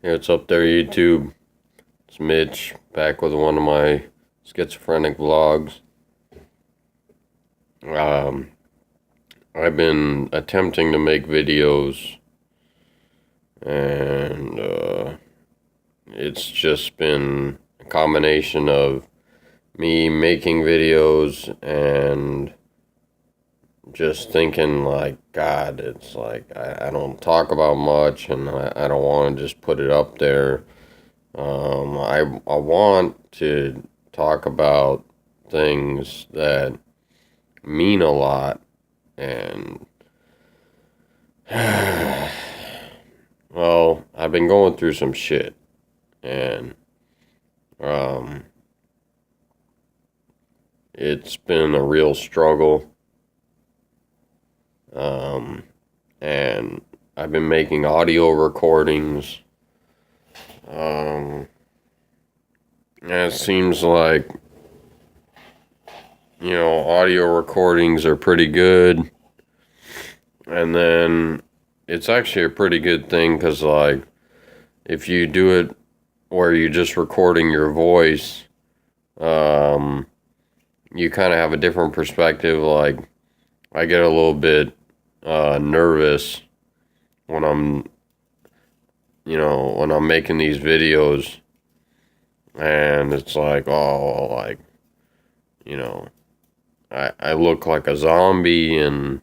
Hey, what's up there, YouTube? It's Mitch, back with one of my schizophrenic vlogs. Um, I've been attempting to make videos, and it's just been a combination of me making videos and just thinking, like, God, it's like I don't talk about much, and I don't want to just put it up there. I want to talk about things that mean a lot, and well, I've been going through some shit, and um, it's been a real struggle. Um, and I've been making audio recordings. Um, and it seems like audio recordings are pretty good. And then it's actually a pretty good thing because, like, if you do it where you're just recording your voice, um, you kind of have a different perspective. Like, I get a little bit nervous when I'm making these videos, and it's like, oh, like, you know, I look like a zombie, and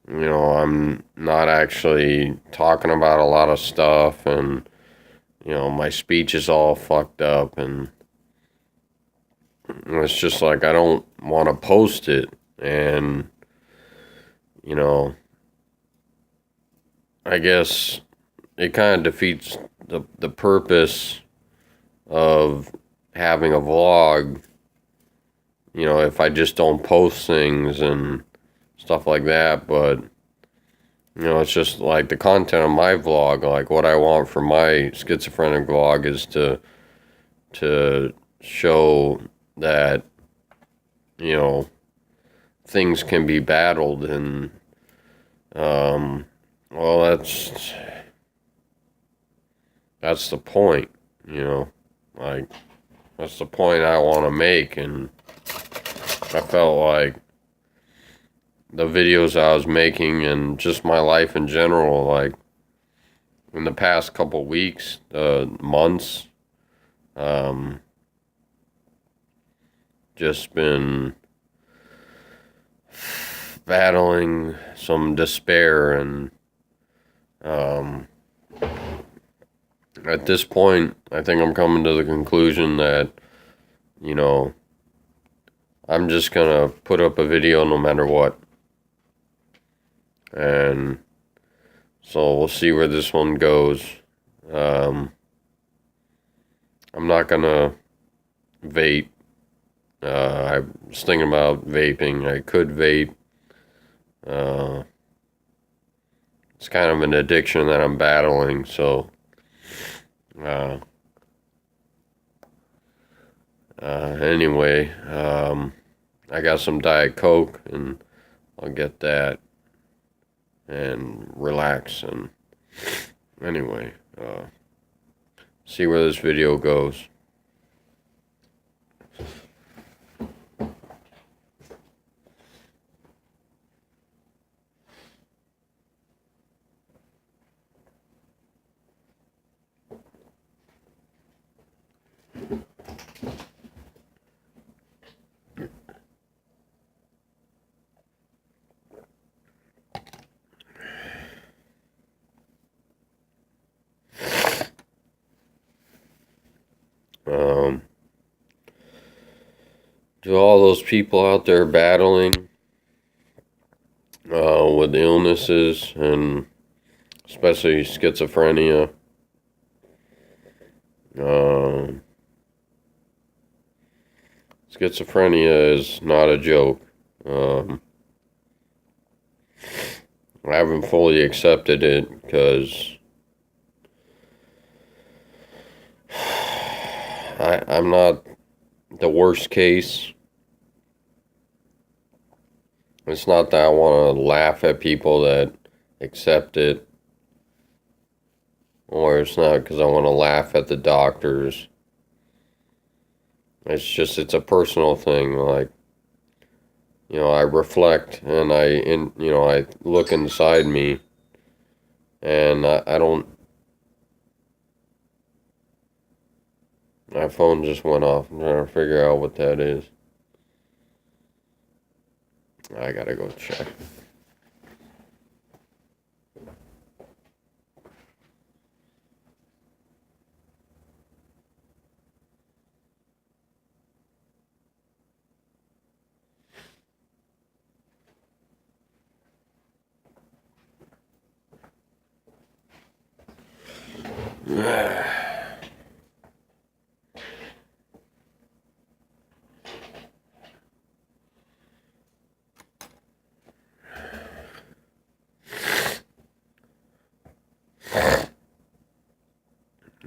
I'm not actually talking about a lot of stuff, and my speech is all fucked up, and it's just like I don't want to post it, and you know, I guess it kind of defeats the purpose of having a vlog, if I just don't post things and stuff like that. But it's just like the content of my vlog, like what I want for my schizophrenic vlog is to show that, you know, things can be battled, and well, that's the point, like that's the point I want to make. And I felt like the videos I was making and just my life in general, like in the past couple weeks, months, um, just been battling some despair. And um, at this point, I think I'm coming to the conclusion that, you know, I'm just gonna put up a video no matter what. And so we'll see where this one goes. Um, I'm not gonna vape. I was thinking about vaping. I could vape. Uh, it's kind of an addiction that I'm battling. So, uh, anyway, I got some Diet Coke, and I'll get that and relax. And anyway, see where this video goes. Um, to all those people out there battling with illnesses, and especially schizophrenia, um, schizophrenia is not a joke. Um, I haven't fully accepted it because I'm not the worst case. It's not that I want to laugh at people that accept it, or or it's not because I want to laugh at the doctors. It's a personal thing. Like, I reflect and I look inside me, and I don't. My phone just went off. I'm trying to figure out what that is. I gotta go check.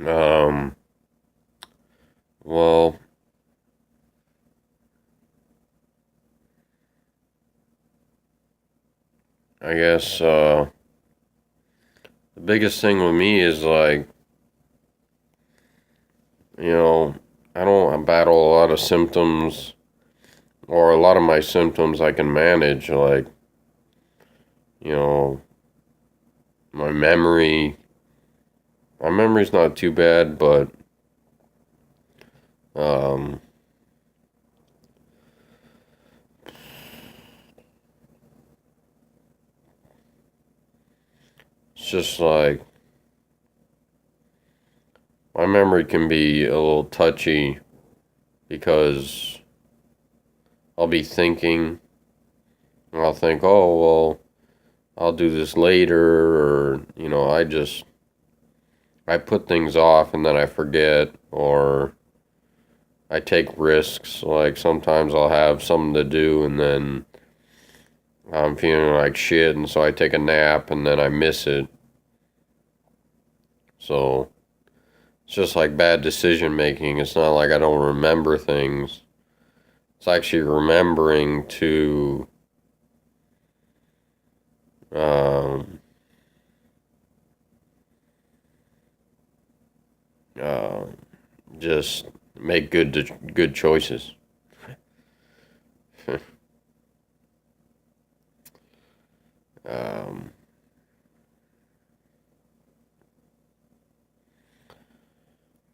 Um, well, I guess the biggest thing with me is like, I don't battle a lot of symptoms, or a lot of my symptoms I can manage, like, you know, my memory. My memory's not too bad, but um, it's just like my memory can be a little touchy because I'll be thinking, and I'll think, oh, well, I'll do this later, or, I put things off and then I forget, or I take risks. Like sometimes I'll have something to do and then I'm feeling like shit, and so I take a nap and then I miss it. So it's just like bad decision making. It's not like I don't remember things. It's actually remembering to um, uh, just make good choices. um,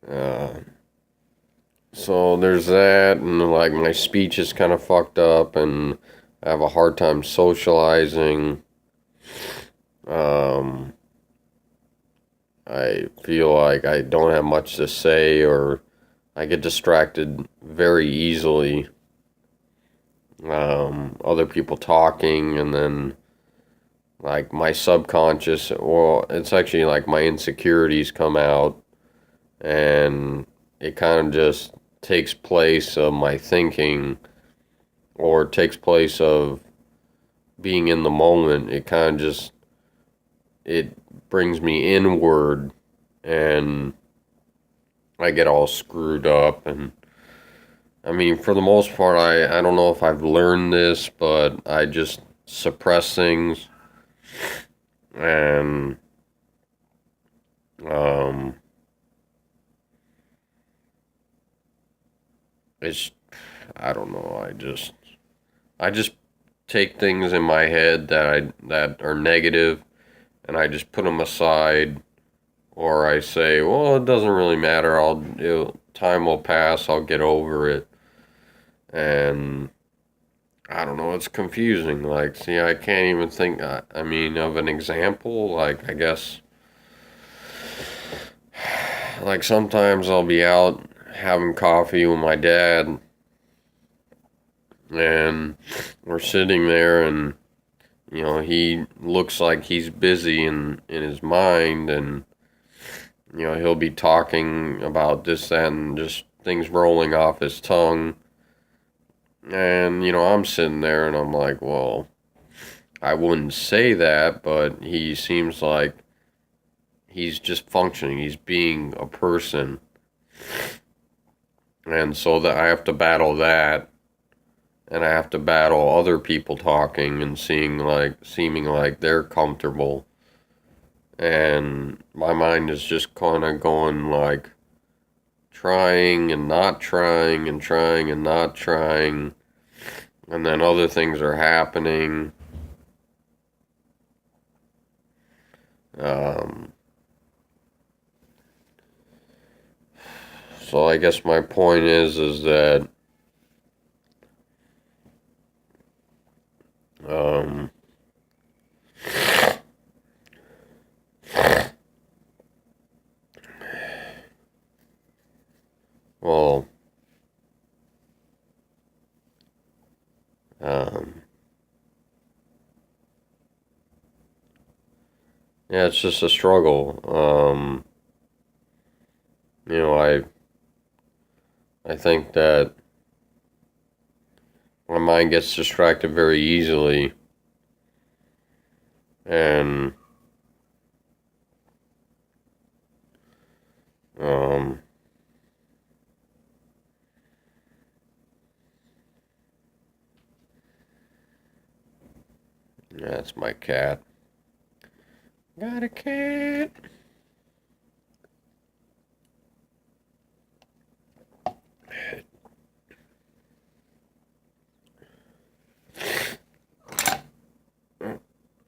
uh, so there's that, and like my speech is kind of fucked up, and I have a hard time socializing. Um, I feel like I don't have much to say, or I get distracted very easily. Other people talking, and then like my subconscious, or it's actually like my insecurities come out, and it kind of just takes place of my thinking, or takes place of being in the moment. It kind of just, it brings me inward, and I get all screwed up. And I mean, for the most part, I don't know if I've learned this, but I just suppress things, and um, it's, I don't know, I just take things in my head that are negative, and I just put them aside, or I say, well, it doesn't really matter. Time will pass. I'll get over it. And I don't know. It's confusing. Like, see, I can't even think. I mean, of an example. Like, I guess, like sometimes I'll be out having coffee with my dad, and we're sitting there, and he looks like he's busy in his mind, and he'll be talking about this, that, and just things rolling off his tongue. And, I'm sitting there and I'm like, well, I wouldn't say that, but he seems like he's just functioning. He's being a person. And so that I have to battle that. And I have to battle other people talking and seeming like they're comfortable. and my mind is just kind of going like trying and not trying and trying and not trying, and then other things are happening. Um, so I guess my point is that um, well, um, yeah, it's just a struggle. You know, I think that my mind gets distracted very easily, and um, that's my cat. Got a cat.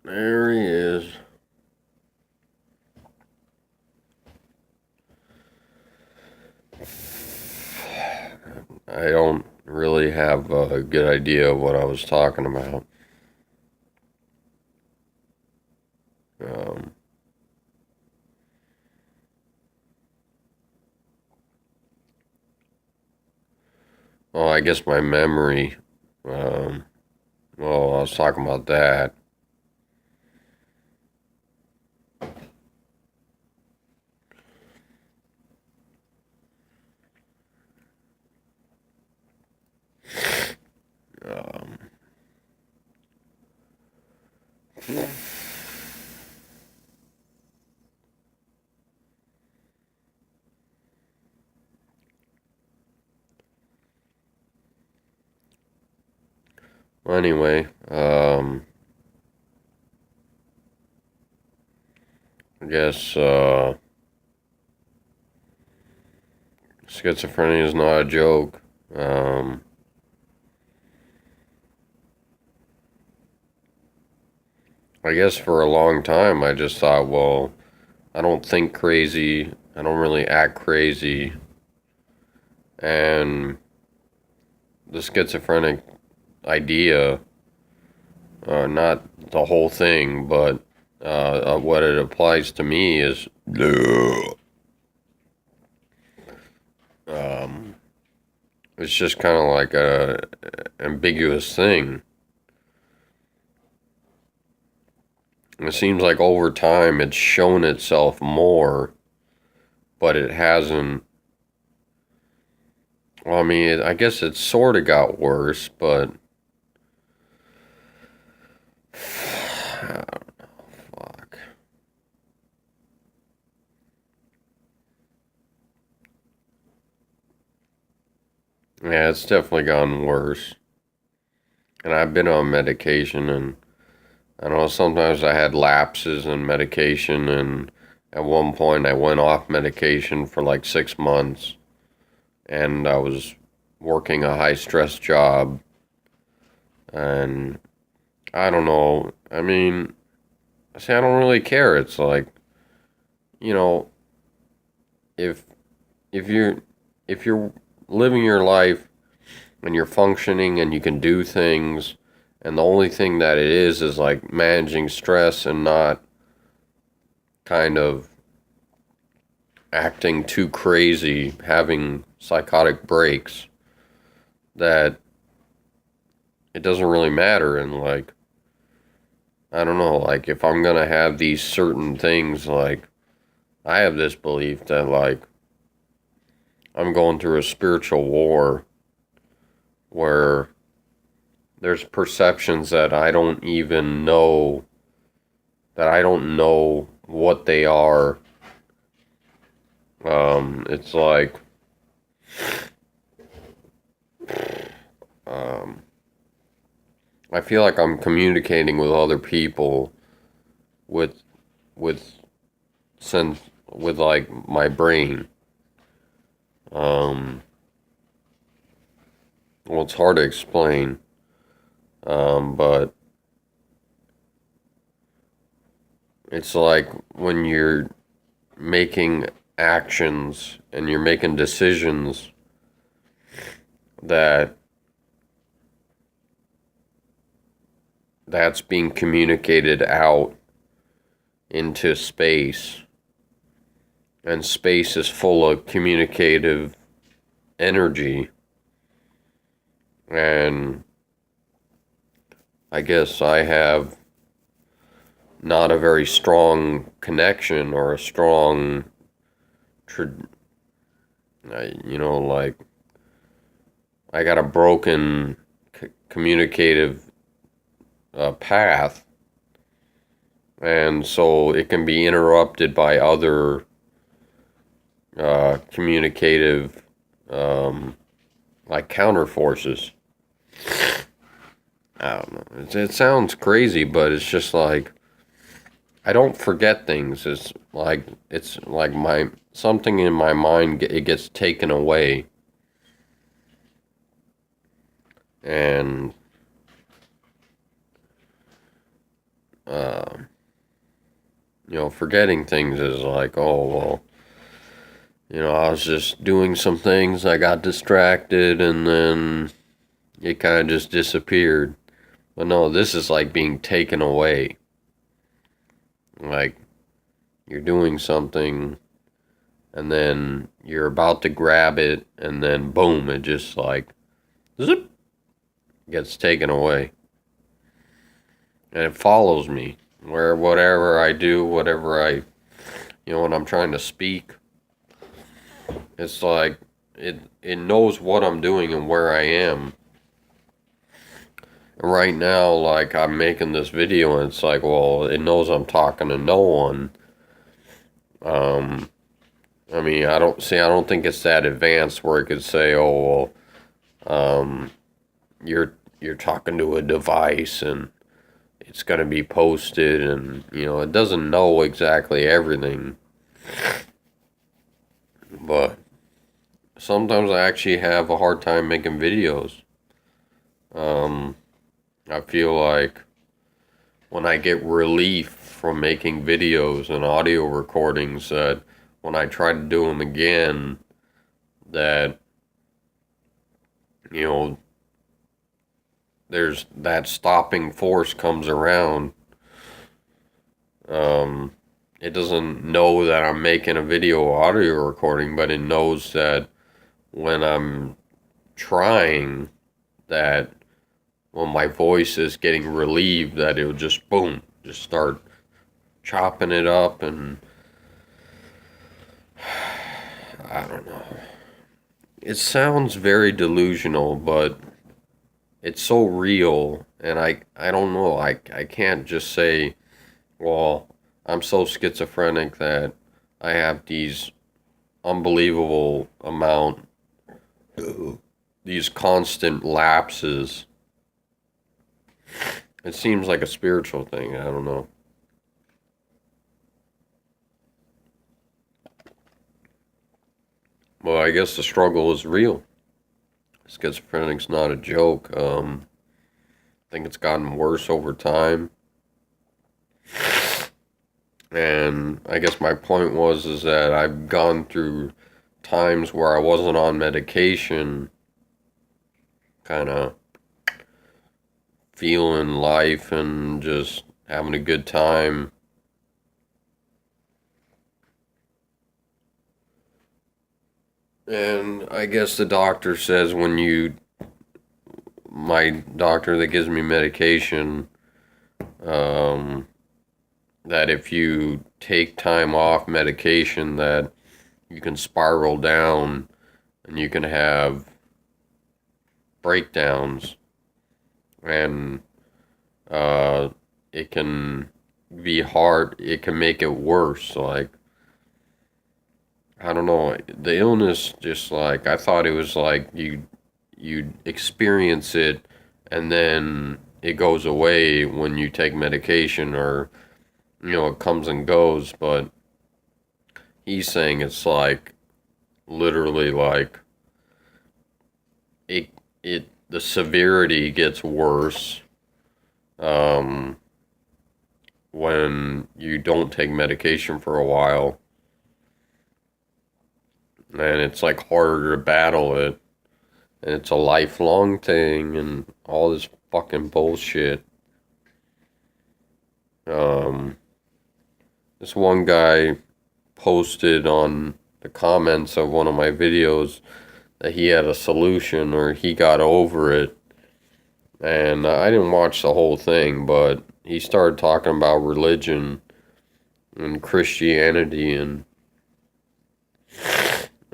There he is. I don't really have a good idea of what I was talking about. Um, well, I guess my memory. Um, well, I was talking about that. Um, anyway, I guess schizophrenia is not a joke. I guess for a long time I just thought, well, I don't think crazy, I don't really act crazy, and the schizophrenic idea, not the whole thing, but what it applies to me is um, it's just kind of like a ambiguous thing. It seems like over time it's shown itself more, but it hasn't. Well, I mean, I guess it sort of got worse, but I don't know. Fuck. Yeah, it's definitely gotten worse. And I've been on medication, and I know sometimes I had lapses in medication, and at one point I went off medication for like 6 months, and I was working a high stress job, and I don't know. I mean, see, I don't really care. It's like, you know, if if you're if you're living your life and you're functioning and you can do things, and the only thing that it is like managing stress and not kind of acting too crazy, having psychotic breaks, that it doesn't really matter. And like, I don't know, like if I'm gonna have these certain things, like I have this belief that like I'm going through a spiritual war where there's perceptions that I don't know what they are. It's like, um, I feel like I'm communicating with other people with with sense with like my brain. Well, it's hard to explain, but it's like when you're making actions and you're making decisions that's being communicated out into space, and space is full of communicative energy. And I guess I have not a very strong connection or a strong, like I got a broken communicative path, and so it can be interrupted by other communicative like counter forces. I don't know. It sounds crazy, but it's just like I don't forget things. It's like my something in my mind it gets taken away, and forgetting things is like, oh well, I was just doing some things, I got distracted, and then it kind of just disappeared. But no, this is like being taken away. Like, you're doing something, and then you're about to grab it, and then boom, it just like, zip, gets taken away. And it follows me, where whatever I do, whatever when I'm trying to speak, it's like, it knows what I'm doing and where I am. Right now, like, I'm making this video, and it's like, well, it knows I'm talking to no one. I mean, I don't think it's that advanced where it could say, oh, well, you're talking to a device, and it's going to be posted, and, it doesn't know exactly everything. But sometimes I actually have a hard time making videos. I feel like when I get relief from making videos and audio recordings, that when I try to do them again, that, there's that stopping force comes around. It doesn't know that I'm making a video or audio recording, but it knows that when I'm trying, that when my voice is getting relieved, that it'll just boom, just start chopping it up, and I don't know. It sounds very delusional, but it's so real, and I don't know, I can't just say, well, I'm so schizophrenic that I have these unbelievable amount, these constant lapses. It seems like a spiritual thing, I don't know. Well, I guess the struggle is real. Schizophrenic's not a joke. I think it's gotten worse over time. And I guess my point is that I've gone through times where I wasn't on medication, kind of feeling life and just having a good time. And I guess the doctor says my doctor that gives me medication, that if you take time off medication, that you can spiral down and you can have breakdowns, and it can be hard. It can make it worse. Like, I don't know. The illness, just like, I thought it was like you experience it and then it goes away when you take medication, or it comes and goes, but he's saying it's like literally like it the severity gets worse um, when you don't take medication for a while, and it's like harder to battle it, and it's a lifelong thing, and all this fucking bullshit. Um, this one guy posted on the comments of one of my videos that he had a solution or he got over it. And I didn't watch the whole thing, but he started talking about religion and Christianity and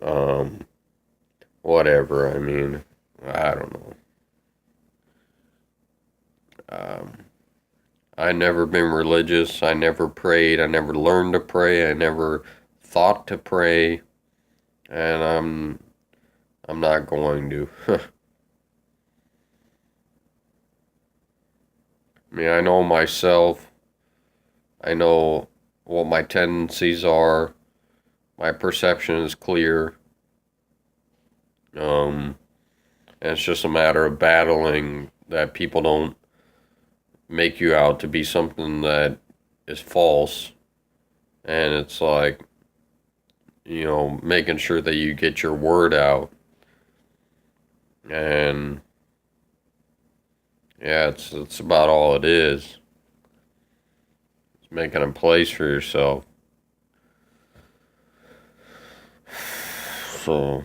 um, whatever. I mean, I don't know. Um, I never been religious. I never prayed. I never learned to pray. I never thought to pray, and I'm not going to. I mean, I know myself. I know what my tendencies are. My perception is clear. And it's just a matter of battling that people don't make you out to be something that is false. And it's like, making sure that you get your word out. And yeah, it's about all it is. It's making a place for yourself. So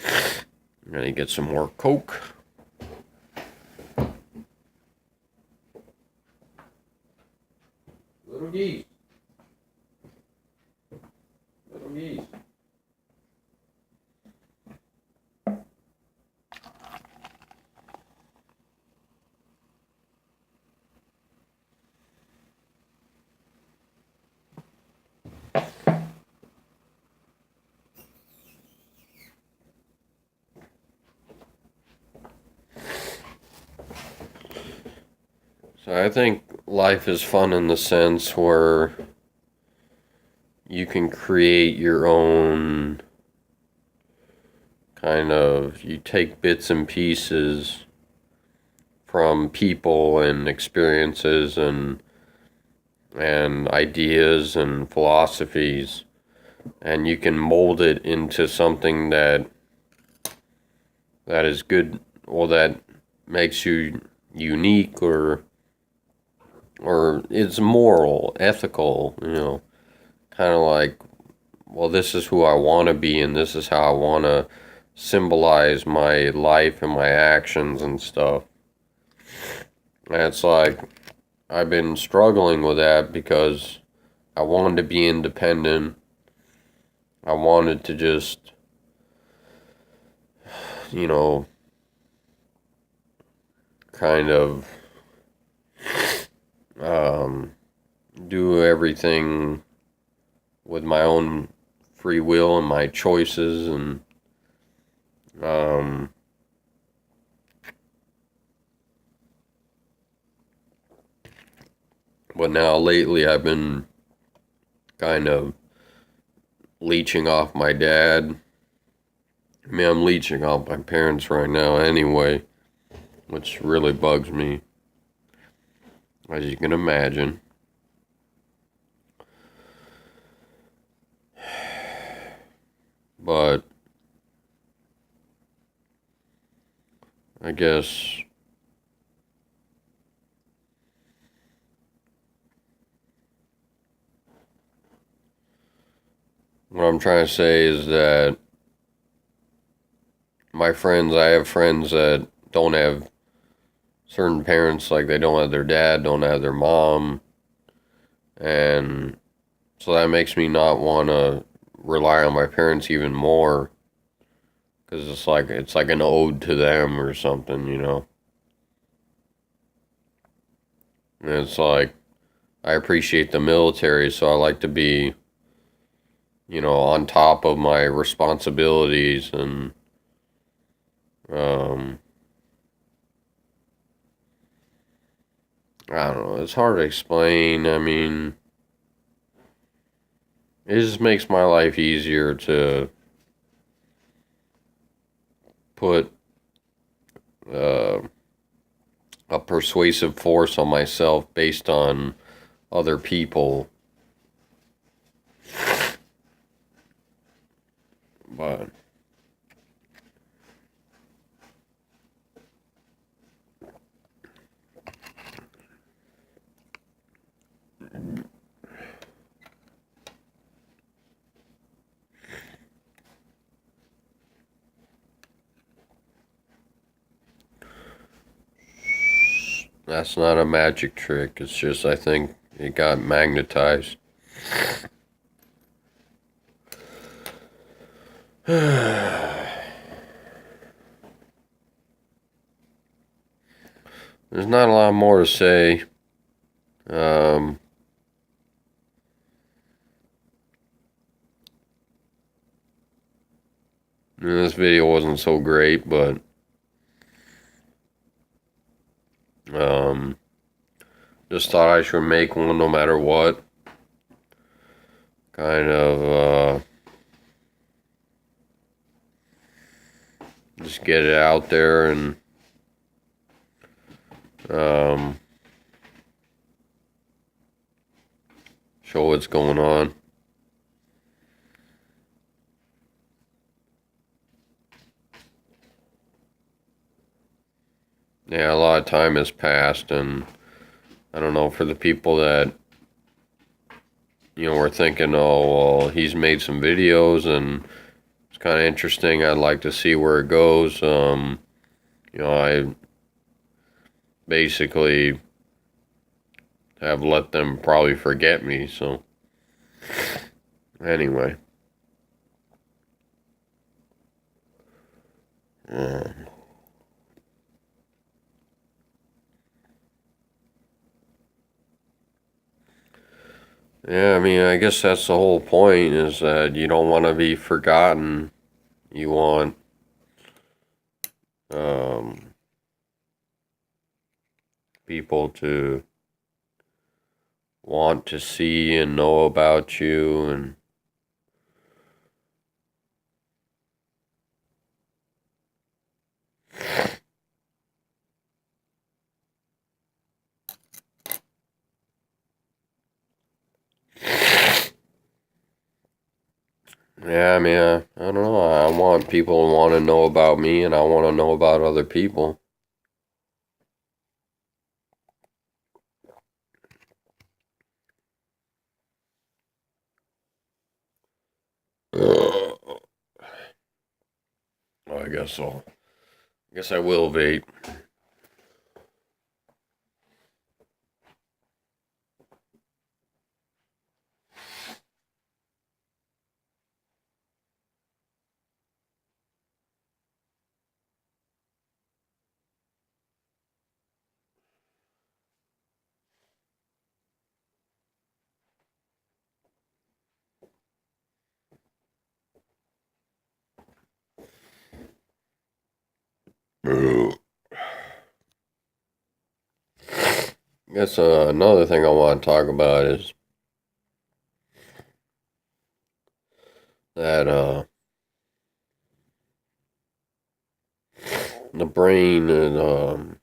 I'm gonna get some more Coke. Little geese. Little geese. So I think life is fun in the sense where you can create your own you take bits and pieces from people and experiences and ideas and philosophies, and you can mold it into something that is good, or that makes you unique, or it's moral, ethical, kind of like, well, this is who I want to be, and this is how I want to symbolize my life and my actions and stuff. And it's like, I've been struggling with that because I wanted to be independent. I wanted to just, kind of do everything with my own free will and my choices, and but now lately I've been kind of leeching off my dad. I mean, I'm leeching off my parents right now anyway, which really bugs me, as you can imagine. But I guess what I'm trying to say is that I have friends that don't have certain parents, like they don't have their dad, don't have their mom, and so that makes me not want to rely on my parents even more, because it's like an ode to them or something, And it's like, I appreciate the military, so I like to be, on top of my responsibilities, and um, I don't know. It's hard to explain. I mean, it just makes my life easier to put uh, a persuasive force on myself based on other people. But that's not a magic trick. It's just, I think it got magnetized. There's not a lot more to say. Um, this video wasn't so great, but um, just thought I should make one no matter what. Kind of just get it out there and um, show what's going on. Yeah, a lot of time has passed, and I don't know, for the people that, were thinking, oh, well, he's made some videos and it's kind of interesting. I'd like to see where it goes. I basically have let them probably forget me, so anyway. Um, Yeah, I mean, I guess that's the whole point, is that you don't want to be forgotten. You want um, people to want to see and know about you, and yeah, I mean, I don't know. I want people to want to know about me, and I want to know about other people. I guess so. I guess I will vape. I guess another thing I want to talk about is that the brain and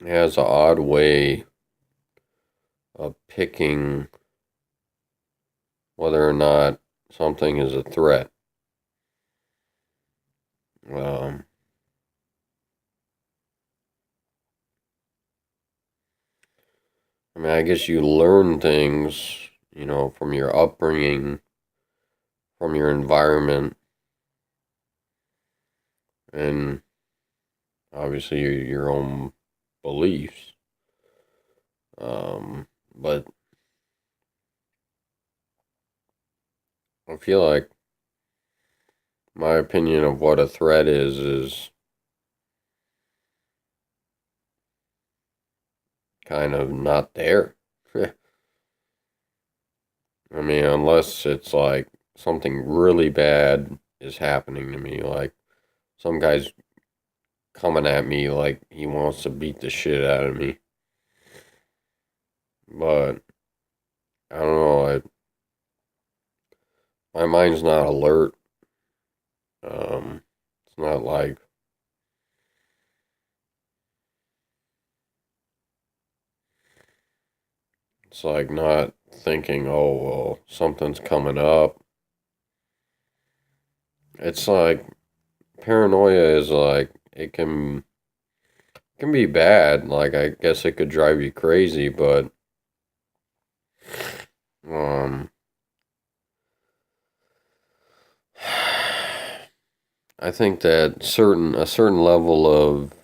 has an odd way of picking whether or not something is a threat. Um, I mean, I guess you learn things, from your upbringing, from your environment, and obviously your own beliefs. But I feel like my opinion of what a threat is kind of not there. I mean, unless it's like something really bad is happening to me, like some guy's coming at me like he wants to beat the shit out of me. But I don't know. My mind's not alert. It's not like it's like not thinking, oh well, something's coming up. It's like paranoia is like it can be bad. Like I guess it could drive you crazy, but um I think that a certain level of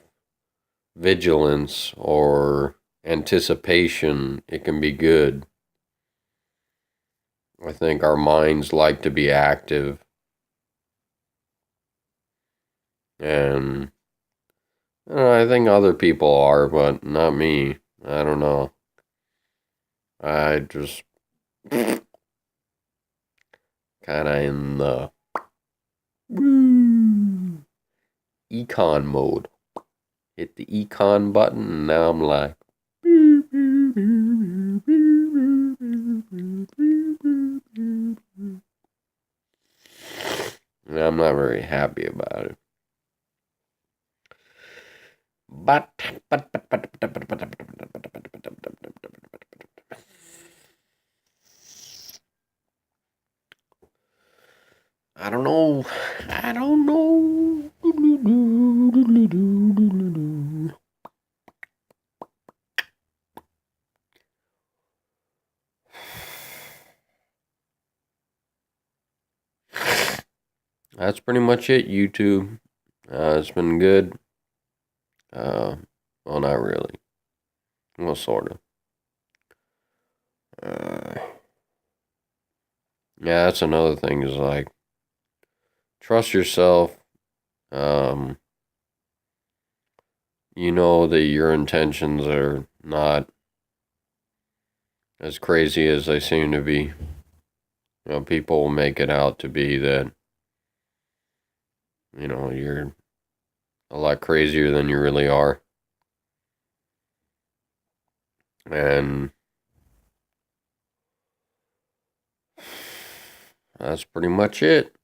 vigilance or anticipation, it can be good. I think our minds like to be active, and I think other people are, but not me. I don't know. I just kind of in the econ mode. Hit the econ button, and now I'm like, and I'm not very happy about it. But I don't know. I don't know. That's pretty much it, YouTube. It's been good. Uh, well, not really. Well, sort of. Yeah, that's another thing is like, trust yourself. Um, you know that your intentions are not as crazy as they seem to be. People will make it out to be that, you're a lot crazier than you really are. And that's pretty much it.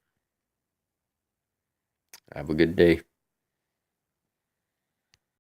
Have a good day.